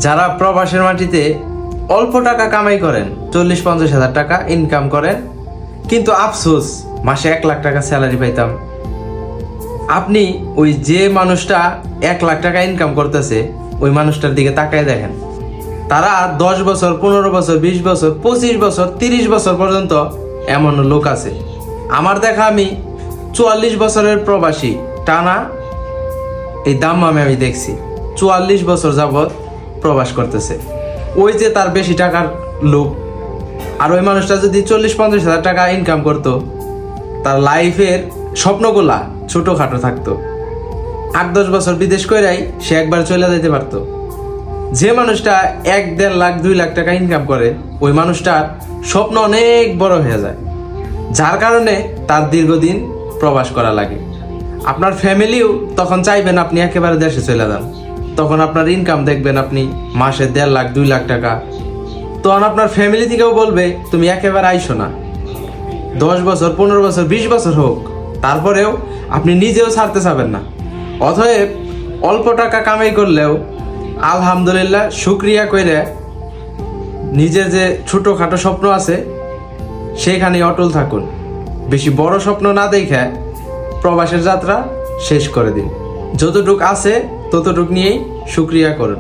যারা প্রবাসের মাটিতে অল্প টাকা কামাই করেন, 40-50 হাজার টাকা ইনকাম করেন, কিন্তু আফসোস মাসে 1 লাখ টাকা স্যালারি পাইতাম। আপনি ওই যে মানুষটা 1 লাখ টাকা ইনকাম করতেছে ওই মানুষটার দিকে তাকায় দেখেন। তারা 10 বছর, 15 বছর, 20 বছর, 25 বছর, 30 বছর পর্যন্ত এমন লোক আছে। আমার দেখা আমি 44 বছরের প্রবাসী টানা এই দাম্মামে আমি দেখছি 44 বছর যাবৎ প্রবাস করতেছে। ওই যে তার বেশি টাকার লোক, আর ওই মানুষটা যদি 40-50 হাজার টাকা ইনকাম করতো, তার লাইফের স্বপ্নগুলা ছোটোখাটো থাকতো। 8-10 বছর বিদেশ কইরাই সে একবার চলে যেতে পারতো। যে মানুষটা 1-1.5 লাখ 2 লাখ টাকা ইনকাম করে ওই মানুষটার স্বপ্ন অনেক বড় হয়ে যায়, যার কারণে তার দীর্ঘদিন প্রবাস করা লাগে। আপনার ফ্যামিলিও তখন চাইবেন আপনি একেবারে দেশে চলে যান। তখন আপনার ইনকাম দেখবেন আপনি মাসে 1.5 লাখ 2 লাখ টাকা। তখন আপনার ফ্যামিলি থেকেও বলবে তুমি একেবারে আইসো না। 10 বছর, 15 বছর, 20 বছর হোক, তারপরেও আপনি নিজেও ছাড়তে চাবেন না। অতএব অল্প টাকা কামাই করলেও আলহামদুলিল্লাহ শুক্রিয়া কইরে নিজের যে ছোটোখাটো স্বপ্ন আছে সেখানে অটল থাকুন। বেশি বড় স্বপ্ন না দেখে প্রবাসের যাত্রা শেষ করে দিন। যতটুক আছে ততটুক নিয়েই শুক্রিয়া করুন।